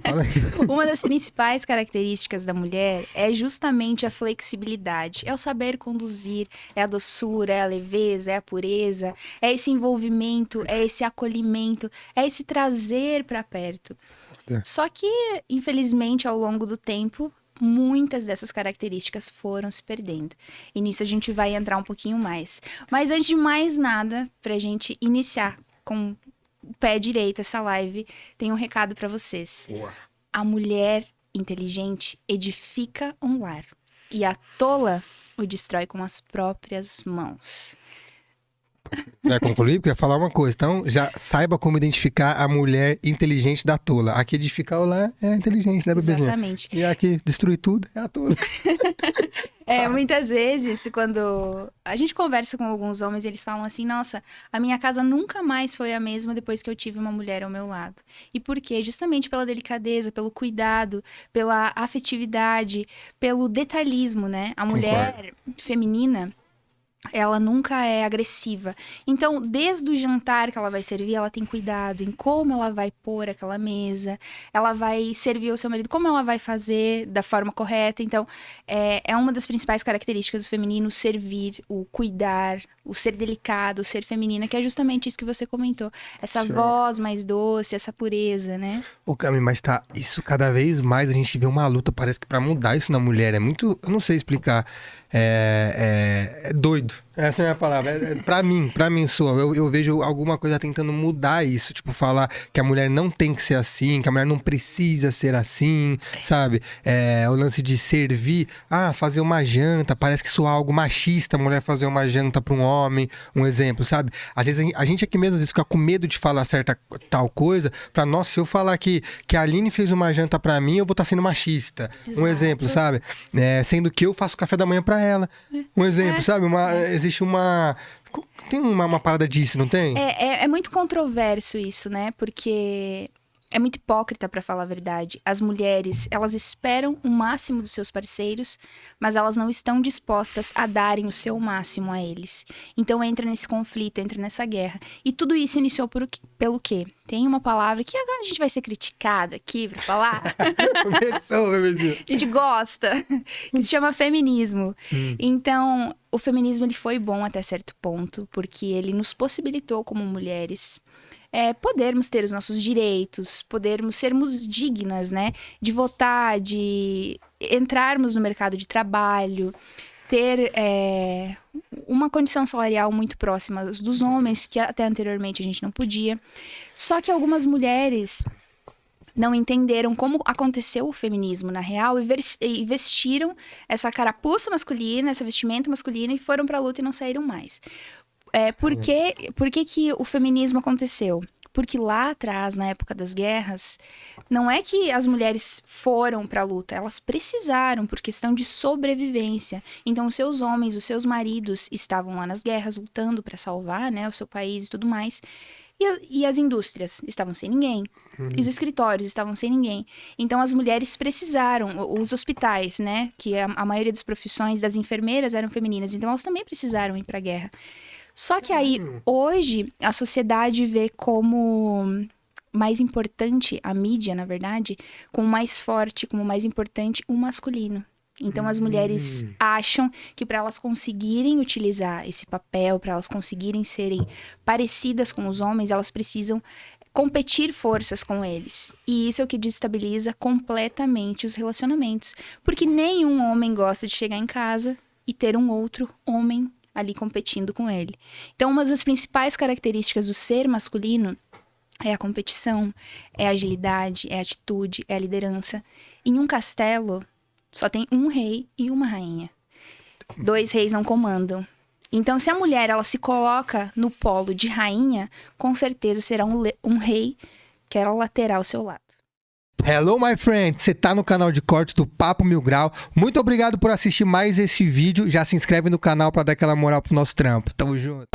Fala aí. Uma das principais características da mulher é justamente a flexibilidade. É o saber conduzir, é a doçura, é a leveza, é a pureza, é esse envolvimento, é esse acolhimento, é esse trazer para perto. É. Só que, infelizmente, ao longo do tempo, muitas dessas características foram se perdendo. E nisso a gente vai entrar um pouquinho mais. Mas antes de mais nada, pra gente iniciar com o pé direito essa live, tem um recado pra vocês. Boa. A mulher inteligente edifica um lar. E a tola o destrói com as próprias mãos. Você vai concluir? Porque eu ia falar uma coisa. Então, já saiba como identificar a mulher inteligente da tola. Aqui edificar o lar é inteligente, né, bebezinha? Exatamente. E aqui destruir tudo é a tola. Muitas vezes, quando a gente conversa com alguns homens, eles falam assim, nossa, a minha casa nunca mais foi a mesma depois que eu tive uma mulher ao meu lado. E por quê? Justamente pela delicadeza, pelo cuidado, pela afetividade, pelo detalhismo, né? A mulher feminina, ela nunca é agressiva. Então, desde o jantar que ela vai servir, ela tem cuidado em como ela vai pôr aquela mesa, ela vai servir ao seu marido, como ela vai fazer da forma correta. Então, é uma das principais características do feminino, o servir, o cuidar, o ser delicado, o ser feminina, que é justamente isso que você comentou. Essa Sure. voz mais doce, essa pureza, né? Ô, Cami, mas tá, isso cada vez mais a gente vê uma luta, parece que pra mudar isso na mulher é muito, eu não sei explicar, é doido, essa é a minha palavra, pra mim soa, eu vejo alguma coisa tentando mudar isso, tipo, falar que a mulher não tem que ser assim, que a mulher não precisa ser assim, sabe, o lance de servir, fazer uma janta, parece que soa algo machista, a mulher fazer uma janta pra um homem, um exemplo, sabe, às vezes a gente aqui mesmo, às vezes fica com medo de falar certa tal coisa, pra, nossa, se eu falar que a Aline fez uma janta pra mim, eu vou estar sendo machista. Exato. Um exemplo, sabe? Sendo que eu faço café da manhã pra ela. Um exemplo, sabe? Existe uma... Tem uma parada disso, não tem? É muito controverso isso, né? Porque é muito hipócrita, pra falar a verdade. As mulheres, elas esperam o máximo dos seus parceiros, mas elas não estão dispostas a darem o seu máximo a eles. Então entra nesse conflito, entra nessa guerra. E tudo isso iniciou pelo quê? Tem uma palavra que agora a gente vai ser criticado aqui pra falar. Começou, bebezinho. A gente gosta, que se chama feminismo. Então, o feminismo ele foi bom até certo ponto, porque ele nos possibilitou como mulheres podermos ter os nossos direitos, podermos sermos dignas, né? De votar, de entrarmos no mercado de trabalho, ter uma condição salarial muito próxima dos homens, que até anteriormente a gente não podia. Só que algumas mulheres não entenderam como aconteceu o feminismo na real e vestiram essa carapuça masculina, essa vestimenta masculina e foram pra luta e não saíram mais. Por que o feminismo aconteceu? Porque lá atrás, na época das guerras, não é que as mulheres foram pra luta, elas precisaram por questão de sobrevivência. Então, os seus homens, os seus maridos estavam lá nas guerras lutando pra salvar, né, o seu país e tudo mais. E as indústrias estavam sem ninguém. E os escritórios estavam sem ninguém. Então, as mulheres precisaram, os hospitais, né, que a maioria das profissões das enfermeiras eram femininas, então elas também precisaram ir pra guerra. Só que aí, hoje, a sociedade vê como mais importante, a mídia, na verdade, como mais forte, como mais importante o masculino. Então, as mulheres acham que para elas conseguirem utilizar esse papel, para elas conseguirem serem parecidas com os homens, elas precisam competir forças com eles. E isso é o que desestabiliza completamente os relacionamentos. Porque nenhum homem gosta de chegar em casa e ter um outro homem ali competindo com ele. Então, uma das principais características do ser masculino é a competição, é a agilidade, é a atitude, é a liderança. Em um castelo, só tem um rei e uma rainha. 2 reis não comandam. Então, se a mulher ela se coloca no polo de rainha, com certeza será um rei que ela lateral ao seu lado. Hello, my friend! Você tá no canal de cortes do Papo Mil Grau. Muito obrigado por assistir mais esse vídeo. Já se inscreve no canal pra dar aquela moral pro nosso trampo. Tamo junto!